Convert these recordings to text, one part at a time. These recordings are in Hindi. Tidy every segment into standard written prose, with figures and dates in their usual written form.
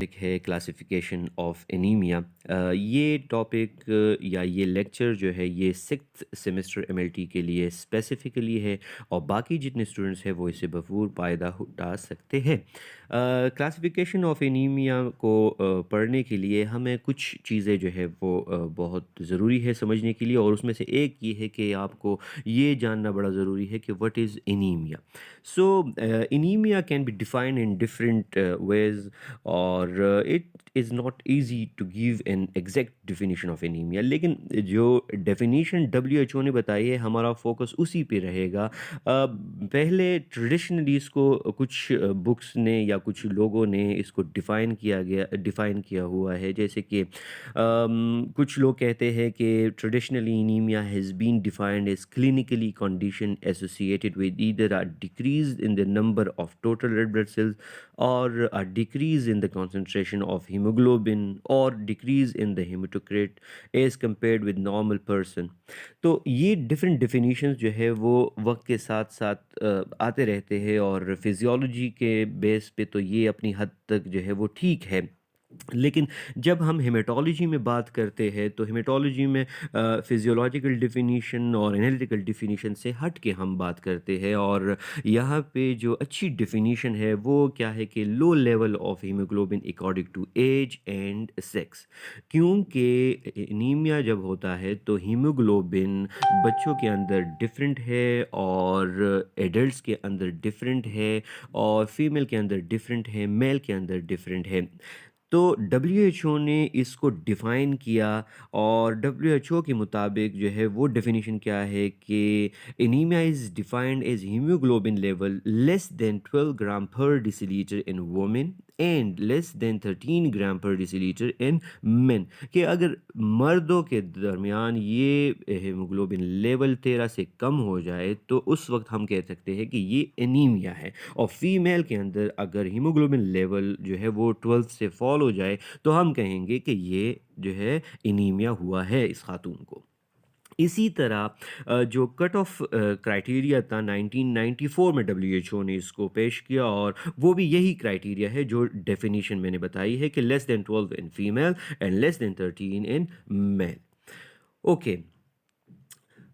एक है क्लासिफिकेशन ऑफ एनीमिया। ये टॉपिक या ये लेक्चर जो है ये सिक्स्थ सेमेस्टर एमएलटी के लिए स्पेसिफिकली है और बाकी जितने स्टूडेंट्स हैं वो इसे भरपूर फ़ायदा उठा सकते हैं। क्लासिफिकेशन ऑफ एनीमिया को पढ़ने के लिए हमें कुछ चीज़ें जो है वो बहुत ज़रूरी है समझने के लिए, और उसमें से एक ये है कि आपको ये जानना बड़ा ज़रूरी है कि what is anaemia. So anaemia can be defined in different ways, और it is not easy to give an exact definition of anaemia, लेकिन जो डेफिनेशन डब्ल्यू एच ओ ने बताई है हमारा फोकस उसी पे रहेगा। पहले ट्रेडिशनली इसको कुछ बुक्स ने या कुछ लोगों ने इसको डिफ़ाइन किया हुआ है, जैसे कि कुछ लोग कहते हैं कि traditionally anaemia has been defined as clinically condition associated with either a decrease in the number of total red blood cells, or a decrease in the concentration of hemoglobin, or decrease in the hematocrit as compared with normal person। तो ये डिफरेंट डेफिनेशंस जो है वो वक्त के साथ साथ आते रहते हैं, और फिजियोलॉजी के बेस पे तो ये अपनी हद तक जो है वो ठीक है। लेकिन जब हम हेमेटोलॉजी में बात करते हैं तो हेमेटोलॉजी में फिजियोलॉजिकल डेफिनीशन और एनालिटिकल डेफिनीशन से हट के हम बात करते हैं, और यहाँ पे जो अच्छी डेफिनीशन है वो क्या है कि low level of haemoglobin according to age and sex. क्योंकि एनीमिया जब होता है तो हीमोग्लोबिन बच्चों के अंदर डिफरेंट है, और एडल्ट्स के अंदर डिफरेंट है, और फीमेल के अंदर डिफरेंट है, मेल के अंदर डिफरेंट है। तो डब्ल्यूएचओ ने इसको डिफ़ाइन किया, और डब्ल्यूएचओ के मुताबिक जो है वो डेफिनेशन क्या है कि anaemia is defined as haemoglobin level less than 12 gram per decilitre in women and less than 13 gram per decilitre in main. कि अगर मर्दों के दरमियान ये हीमोग्लोबिन लेवल 13 से कम हो जाए तो उस वक्त हम कह सकते हैं कि ये एनीमिया है, और फीमेल के अंदर अगर हीमोग्लोबिन लेवल जो है वो 12 से फॉल हो जाए तो हम कहेंगे कि ये जो है एनीमिया हुआ है इस खातून को। इसी तरह जो कट ऑफ क्राइटेरिया था 1994 में डब्ल्यूएचओ ने इसको पेश किया, और वो भी यही क्राइटेरिया है जो डेफिनेशन मैंने बताई है कि less than 12 in female and less than 13 in male. Okay,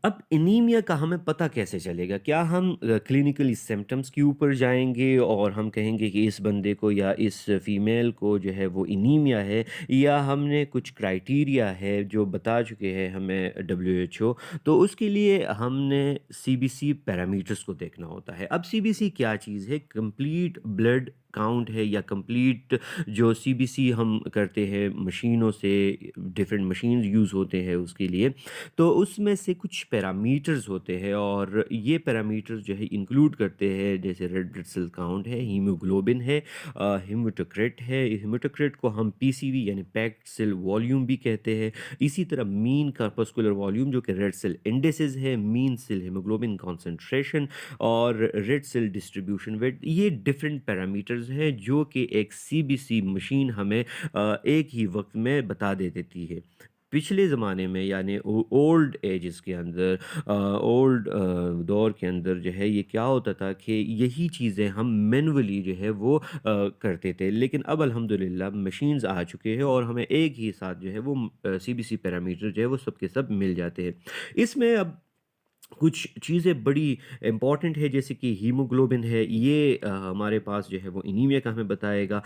अब एनीमिया का हमें पता कैसे चलेगा? क्या हम क्लिनिकली सिम्पटम्स के ऊपर जाएँगे और हम कहेंगे कि इस बंदे को या इस फीमेल को जो है वो एनीमिया है, या हमने कुछ क्राइटेरिया है जो बता चुके हैं हमें डब्ल्यूएचओ, तो उसके लिए हमने सीबीसी पैरामीटर्स को देखना होता है। अब सीबीसी क्या चीज़ है? कंप्लीट ब्लड काउंट है, या कंप्लीट जो सीबीसी हम करते हैं मशीनों से, डिफरेंट मशीन्स यूज़ होते हैं उसके लिए। तो उसमें से कुछ पैरामीटर्स होते हैं, और ये पैरामीटर्स जो है इंक्लूड करते हैं, जैसे रेड ब्लड सेल काउंट है, हीमोग्लोबिन है, हेमाटोक्रिट है। हेमाटोक्रिट को हम पीसीवी यानी पैक्ड सेल वॉल्यूम भी कहते हैं। इसी तरह मीन कार्पस्कुलर वॉल्यूम जो कि रेड सेल इंडेक्स है, मीन सेल हीमोग्लोबिन कॉन्सेंट्रेशन, और रेड सेल डिस्ट्रीब्यूशन वेट। ये डिफरेंट पैरामीटर्स हैं जो कि एक सीबीसी मशीन हमें एक ही वक्त में बता दे देती है। पिछले ज़माने में यानी ओल्ड एजेस के अंदर, ओल्ड दौर के अंदर जो है ये क्या होता था कि यही चीज़ें हम मैनुअली जो है वो करते थे, लेकिन अब अल्हम्दुलिल्लाह मशीन्स आ चुके हैं और हमें एक ही साथ जो है वो सीबीसी पैरामीटर जो है वो सब के सब मिल जाते हैं। इसमें अब कुछ चीज़ें बड़ी इम्पॉर्टेंट है, जैसे कि हीमोग्लोबिन है, ये हमारे पास जो है वो एनीमिया का हमें बताएगा।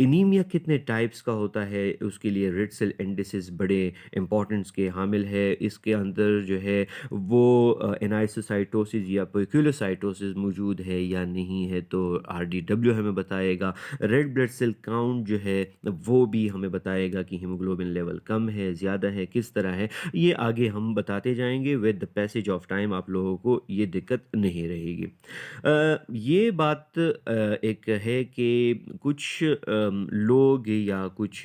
एनीमिया कितने टाइप्स का होता है उसके लिए रेड सेल इंडिसेस बड़े इम्पोर्टेंस के हामिल है। इसके अंदर जो है वो एनाइसोसाइटोसिस या पेक्युलोसाइटोसिस मौजूद है या नहीं है, तो आरडीडब्ल्यू हमें बताएगा। रेड ब्लड सेल काउंट जो है वो भी हमें बताएगा कि हीमोग्लोबिन लेवल कम है, ज़्यादा है, किस तरह है। ये आगे हम बताते जाएंगे, with the passage of time आप लोगों को ये दिक्कत नहीं रहेगी। ये बात एक है कि कुछ लोग या कुछ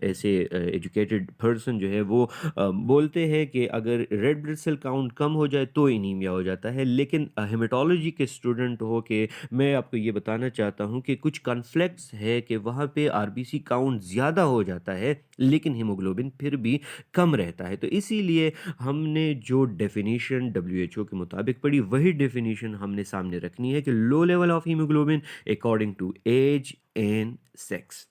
ऐसे एजुकेटेड पर्सन जो है वो बोलते हैं कि अगर रेड ब्लड सेल काउंट कम हो जाए तो एनीमिया हो जाता है, लेकिन हेमेटोलॉजी के स्टूडेंट हो के मैं आपको ये बताना चाहता हूँ कि कुछ कॉन्फ्लिक्ट्स है कि वहाँ पे आरबीसी काउंट ज़्यादा हो जाता है लेकिन हीमोग्लोबिन फिर भी कम रहता है। तो इसीलिए हमने जो डेफिनेशन डब्ल्यूएचओ के मुताबिक पढ़ी वही डेफिनेशन हमने सामने रखनी है कि low level of haemoglobin according to age and sex.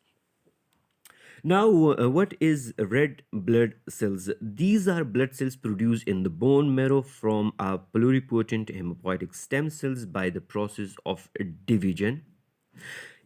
Now, what is red blood cells? These are blood cells produced in the bone marrow from our pluripotent hematopoietic stem cells by the process of division.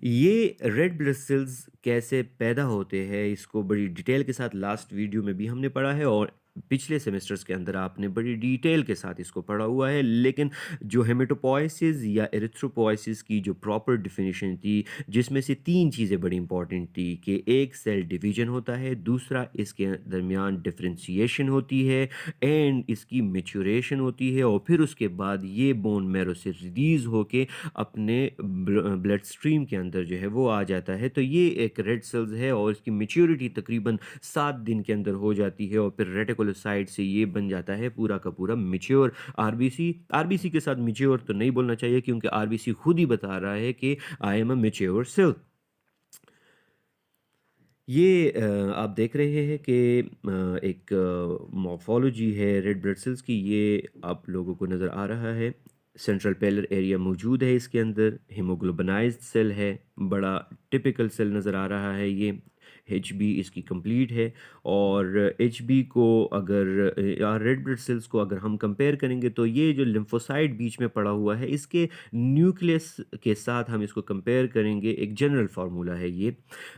ये रेड ब्लड सेल्स कैसे पैदा होते हैं इसको बड़ी डिटेल के साथ लास्ट वीडियो में भी हमने पढ़ा है और पिछले सेमेस्टर्स के अंदर आपने बड़ी डिटेल के साथ इसको पढ़ा हुआ है, लेकिन जो हेमेटोपोइसिस या एरिथ्रोपोइसिस की जो प्रॉपर डिफिनीशन थी, जिसमें से तीन चीज़ें बड़ी इंपॉर्टेंट थी कि एक सेल डिवीजन होता है, दूसरा इसके दरमियान डिफ्रेंशिएशन होती है एंड इसकी मेच्योरेशन होती है और फिर उसके बाद ये बोन मैरो से रिलीज़ होके अपने ब्लड स्ट्रीम के अंदर जो है वो आ जाता है। तो ये एक रेड सेल्स है और इसकी मैच्योरिटी तकरीबन 7 दिन के अंदर हो जाती है और फिर रेटिकुलोसाइट से ये बन जाता है पूरा का पूरा मैच्योर आरबीसी। आरबीसी के साथ मैच्योर तो नहीं बोलना चाहिए क्योंकि आरबीसी खुद ही बता रहा है कि I am a mature cell. ये आप देख रहे हैं कि एक मॉर्फोलॉजी है रेड ब्लड सेल्स की, ये आप लोगों को नज़र आ रहा है। सेंट्रल पेलर एरिया मौजूद है इसके अंदर, हीमोग्लोबिनाइज्ड सेल है, बड़ा टिपिकल सेल नज़र आ रहा है ये। एच बी इसकी कंप्लीट है और एच बी को अगर या रेड ब्लड सेल्स को अगर हम कंपेयर करेंगे तो ये जो लिम्फोसाइट बीच में पड़ा हुआ है इसके न्यूक्लियस के साथ हम इसको कंपेयर करेंगे, एक जनरल फार्मूला है ये।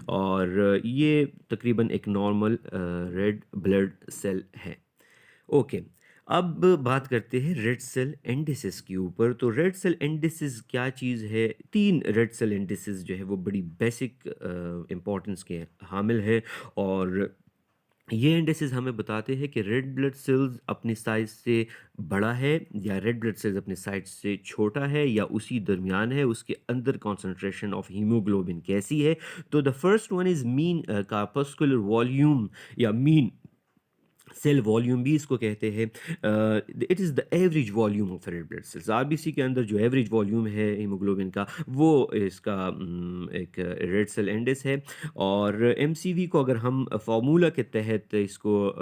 और ये तकरीबन एक नॉर्मल रेड ब्लड सेल है। ओके, अब बात करते हैं रेड सेल एंडिसिस के ऊपर। तो रेड सेल एंडिसिस क्या चीज़ है? तीन रेड सेल एंडिसिस जो है वो बड़ी बेसिक इम्पोर्टेंस के हामिल है और ये इंडेक्सेस हमें बताते हैं कि रेड ब्लड सेल्स अपनी साइज से बड़ा है या रेड ब्लड सेल्स अपने साइज से छोटा है या उसी दरमियान है, उसके अंदर कॉन्सेंट्रेशन ऑफ हीमोग्लोबिन कैसी है। तो the first one is mean corpuscular volume या मीन सेल वॉल्यूम भी इसको कहते हैं। It is the average volume of red blood sales. RBC के अंदर जो एवरेज वॉल्यूम है हीमोग्लोबिन का वो इसका एक रेड सेल इंडेक्स है। और एमसीवी को अगर हम फार्मूला के तहत इसको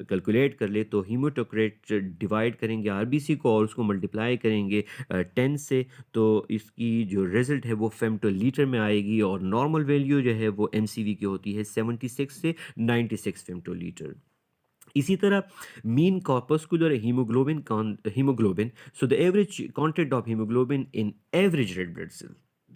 कैलकुलेट कर ले तो हीमोटोक्रेट डिवाइड करेंगे आरबीसी को और उसको मल्टीप्लाई करेंगे 10 से, तो इसकी जो रिजल्ट है वो फेमटोलीटर में आएगी और नॉर्मल वैल्यू जो है वो एमसीवी की होती है 76 से 96 फेमटोलीटर। इसी तरह mean corpuscular haemoglobin, so the average content of haemoglobin in average red blood cell,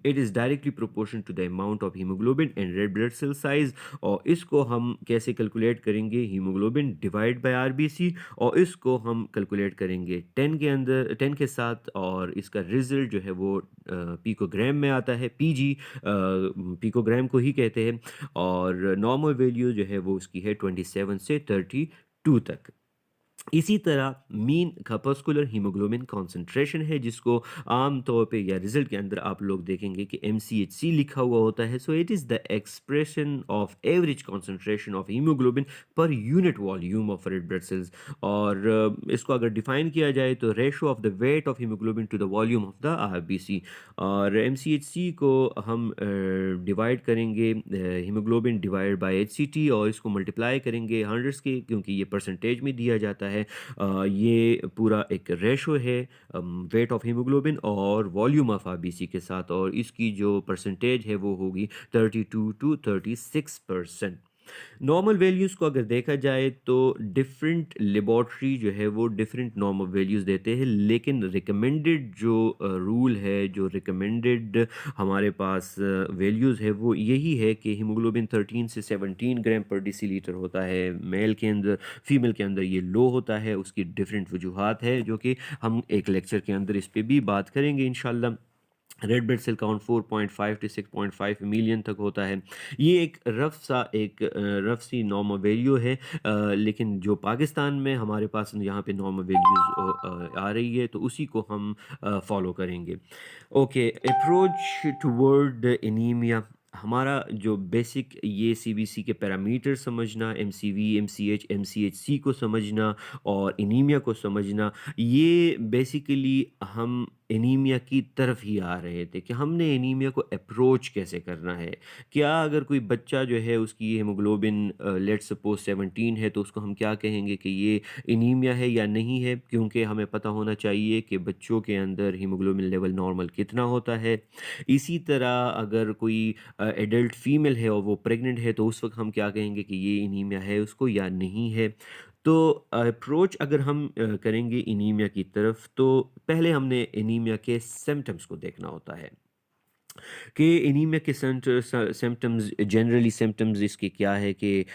it is directly proportion to the amount of haemoglobin and red blood cell size. और इसको हम कैसे कैलकुलेट करेंगे? हीमोग्लोबिन डिवाइड बाय आरबीसी, और इसको हम कैलकुलेट करेंगे 10 के अंदर 10 के साथ और इसका रिजल्ट जो है वो पिकोग्राम में आता है। पीजी पिकोग्राम को ही कहते हैं और नॉर्मल वैल्यू जो है वो उसकी है 27 से 32 तक। इसी तरह मीन कॉर्पस्कुलर हीमोग्लोबिन कॉन्सेंट्रेशन है जिसको आम तौर पे या रिजल्ट के अंदर आप लोग देखेंगे कि MCHC लिखा हुआ होता है। So it is the expression of average concentration of haemoglobin per unit volume of red blood cells. और इसको अगर डिफाइन किया जाए तो ratio of the weight of haemoglobin to the volume of the RBC. और MCHC को हम डिवाइड करेंगे हीमोग्लोबिन डिवाइड बाय HCT और इसको मल्टीप्लाई करेंगे हंड्रेड्स के, क्योंकि ये परसेंटेज में दिया जाता है। ये पूरा एक रेशो है वेट ऑफ हीमोग्लोबिन और वॉल्यूम ऑफ आरबीसी के साथ, और इसकी जो परसेंटेज है वो होगी 32 टू 36%। नॉर्मल वैल्यूज़ को अगर देखा जाए तो डिफरेंट लेबॉर्ट्री जो है वो डिफरेंट नॉर्मल वैल्यूज़ देते हैं, लेकिन रिकमेंडेड जो रूल है, जो रिकमेंडेड हमारे पास वैल्यूज़ है वो यही है कि हीमोग्लोबिन 13 से 17 ग्राम पर डेसीलीटर होता है मेल के अंदर, फीमेल के अंदर ये लो होता है। उसकी डिफरेंट वजूहात है जो कि हम एक लेक्चर के अंदर इस पे भी बात करेंगे इंशाल्लाह। Red blood cell count 4.5 to 6.5 million तक होता है। ये एक रफ सी नॉर्मल वैल्यू है, लेकिन जो पाकिस्तान में हमारे पास यहाँ पे नॉर्मल वैल्यूज़ आ रही है तो उसी को हम फॉलो करेंगे। Okay, approach toward anaemia. हमारा जो बेसिक ये सीबीसी के पैरामीटर समझना, एमसीवी, एमसीएच, एमसीएचसी को समझना और एनीमिया को समझना, ये बेसिकली हम एनीमिया की तरफ ही आ रहे थे कि हमने एनीमिया को अप्रोच कैसे करना है। क्या अगर कोई बच्चा जो है उसकी हीमोग्लोबिन लेट्स सपोज़ 17 है तो उसको हम क्या कहेंगे कि ये एनीमिया है या नहीं है? क्योंकि हमें पता होना चाहिए कि बच्चों के अंदर हीमोग्लोबिन लेवल नॉर्मल कितना होता है। इसी तरह अगर कोई एडल्ट फीमेल है और वो प्रेग्नेंट है तो उस वक़्त हम क्या कहेंगे कि ये एनीमिया है उसको या नहीं है। तो अप्रोच अगर हम करेंगे एनीमिया की तरफ तो पहले हमने एनीमिया के सिम्पटम्स को देखना होता है। कि एनीमिया के सिम्पटम्स जनरली सिम्पटम्स इसके क्या है कि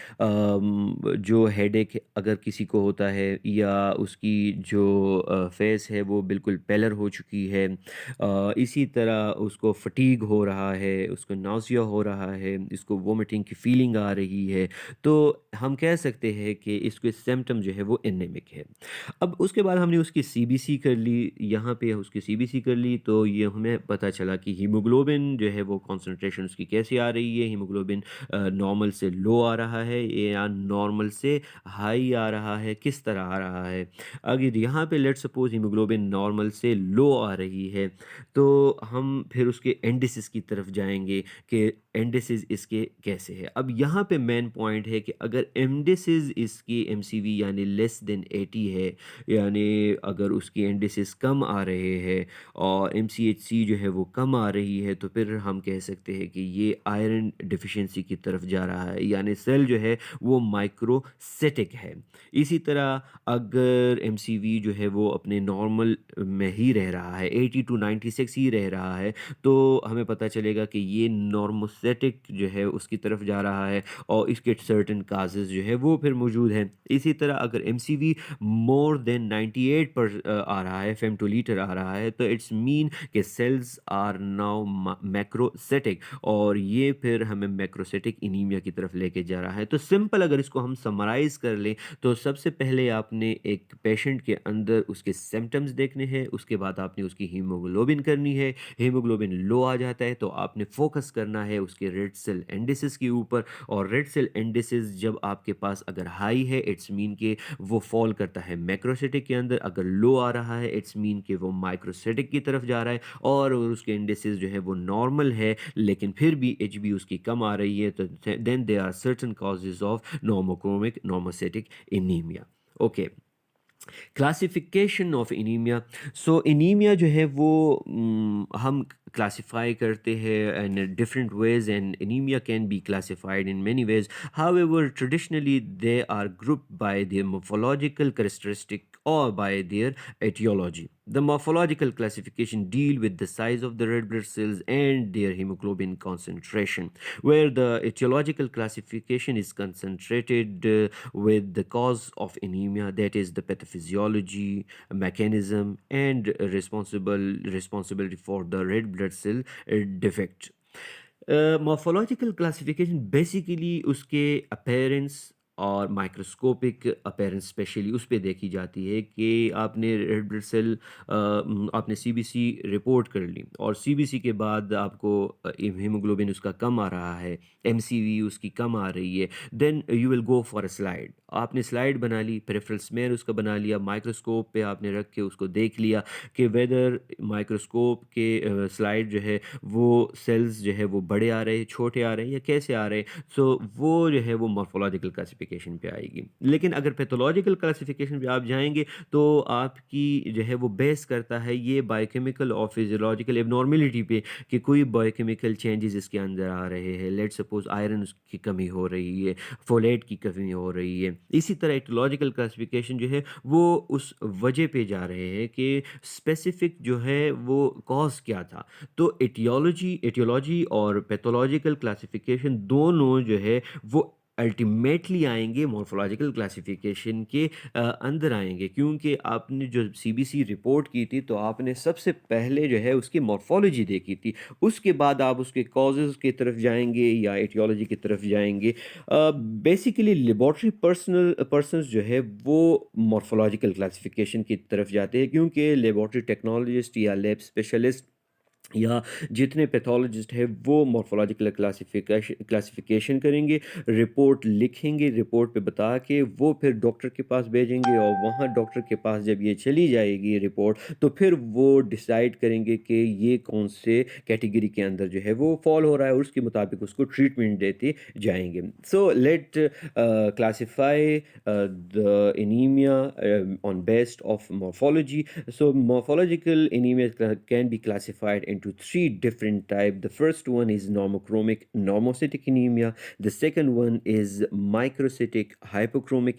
जो हेडेक अगर किसी को होता है या उसकी जो फेस है वो बिल्कुल पेलर हो चुकी है, इसी तरह उसको फटीग हो रहा है, उसको नाउसिया हो रहा है, इसको वोमिटिंग की फीलिंग आ रही है, तो हम कह सकते हैं कि इसके सिम्पटम जो है वो एनीमिक है। अब उसके बाद हमने उसकी सीबीसी कर ली, यहाँ पे उसकी सीबीसी कर ली तो ये हमें पता चला कि हीमोग्लोबिन जो है वो कॉन्सन्ट्रेशन उसकी कैसी आ रही है, हीमोग्लोबिन नॉर्मल से लो आ रहा है या नॉर्मल से हाई आ रहा है, किस तरह आ रहा है। अगर यहाँ पे लेट्स सपोज़ हीमोग्लोबिन नॉर्मल से लो आ रही है, तो हम फिर उसके एंडिसिस की तरफ जाएँगे कि एंडिसिस इसके कैसे है। अब यहाँ पे मेन पॉइंट है कि अगर एंडिसिस इसकी एमसीवी यानी लेस देन 80 है, यानी अगर उसकी एंडिसिस कम आ रहे हैं और एमसीएचसी जो है वो कम आ रही है, तो फिर हम कह सकते हैं कि ये आयरन डिफिशिएंसी की तरफ जा रहा है, यानी सेल जो है वो माइक्रोसिटिक है। इसी तरह अगर एमसीवी जो है वो अपने नॉर्मल में ही रह रहा है, 80 टू 96 ही रह रहा है, तो हमें पता चलेगा कि ये नॉर्मोसेटिक जो है उसकी तरफ जा रहा है और इसके सर्टेन काजेज़ जो है वो फिर मौजूद हैं। इसी तरह अगर एमसीवी मोर देन 98 पर आ रहा है, फेमटोलीटर आ रहा है, तो इट्स मीन कि सेल्स आर नाउ मैक्रोसिटिक और ये फिर हमें मैक्रोसिटिक एनीमिया की तरफ लेके जा रहा है। तो सिंपल अगर इसको हम समराइज कर लें तो सबसे पहले आपने एक पेशेंट के अंदर उसके सिम्टम्स देखने हैं, उसके बाद आपने उसकी हीमोग्लोबिन करनी है। हीमोग्लोबिन लो आ जाता है तो आपने फोकस करना है उसके रेड सेल इंडिसेस के ऊपर, और रेड सेल इंडिसेस जब आपके पास अगर हाई है इट्स मीन के वो फॉल करता है मैक्रोसिटिक के अंदर, अगर लो आ रहा है इट्स मीन के वो माइक्रोसिटिक की तरफ जा रहा है, और उसके इंडिसेस जो है वो नॉर्मल है लेकिन फिर भी एचबी उसकी कम आ रही है, तो then they are certain causes of normochromic normocytic anaemia. Okay, classification of anaemia. So anaemia जो है वो हम क्लासिफाई करते हैं in different ways, and anaemia can be classified in many ways. However, traditionally they are grouped by their morphological characteristic or by their etiology. The morphological classification deal with the size of the red blood cells and their hemoglobin concentration, where the etiological classification is concentrated with the cause of anemia, that is the pathophysiology, mechanism, and responsibility for the red blood cell defect. Morphological classification basically उसके अपीयरेंस और माइक्रोस्कोपिक अपीयरेंस स्पेशली उस पे देखी जाती है कि आपने रेड ब्लड सेल आपने सीबीसी रिपोर्ट कर ली और सीबीसी के बाद आपको हीमोग्लोबिन उसका कम आ रहा है, एमसीवी उसकी कम आ रही है, then you will go for a slide. आपने स्लाइड बना ली, पेरिफेरल स्मेयर उसका बना लिया, माइक्रोस्कोप पे आपने रख के उसको देख लिया कि वेदर माइक्रोस्कोप के स्लाइड जो है वो सेल्स जो है वो बड़े आ रहे हैं, छोटे आ रहे हैं या कैसे आ रहे हैं। सो वो जो है वो मॉर्फोलॉजिकल क्लासिफिकेशन पे आएगी। लेकिन अगर पैथोलॉजिकल क्लासिफिकेशन पे आप जाएंगे तो आपकी जो है वो बेस करता है ये बायोकेमिकल और फिजियोलॉजिकल एबनॉर्मेलिटी पे कि कोई बायोकेमिकल चेंजेस इसके अंदर आ रहे हैं। लेट्स सपोज आयरन की कमी हो रही है, फोलेट की कमी हो रही है। इसी तरह एटियोलॉजिकल क्लासिफिकेशन जो है वो उस वजह पे जा रहे हैं कि स्पेसिफिक जो है वो कॉज क्या था। तो एटियोलॉजी और पैथोलॉजिकल क्लासिफिकेशन दोनों जो है वो अल्टीमेटली आएंगे मॉर्फोलॉजिकल क्लासिफिकेशन के अंदर आएंगे, क्योंकि आपने जो सीबीसी रिपोर्ट की थी तो आपने सबसे पहले जो है उसकी मॉर्फोलॉजी देखी थी, उसके बाद आप उसके कॉजेज़ की तरफ जाएंगे या एटियोलॉजी की तरफ जाएंगे। बेसिकली लेबॉर्ट्री पर्सनस जो है वो मॉर्फोलॉजिकल क्लासिफिकेशन की तरफ जाते हैं, क्योंकि लेबॉर्ट्री टेक्नोलॉजिस्ट या लैब स्पेशलिस्ट या जितने पैथोलॉजिस्ट हैं वो मॉर्फोलॉजिकल क्लासिफिकेशन करेंगे, रिपोर्ट लिखेंगे, रिपोर्ट पे बता के वो फिर डॉक्टर के पास भेजेंगे और वहाँ डॉक्टर के पास जब ये चली जाएगी रिपोर्ट, तो फिर वो डिसाइड करेंगे कि ये कौन से कैटेगरी के अंदर जो है वो फ़ॉल हो रहा है और उसके मुताबिक उसको ट्रीटमेंट देते जाएँगे। So let classify the anemia on based of morphology. So morphological anemia can be classified into three different types. The first one is normochromic normocytic anemia. The second one is microcytic hypochromic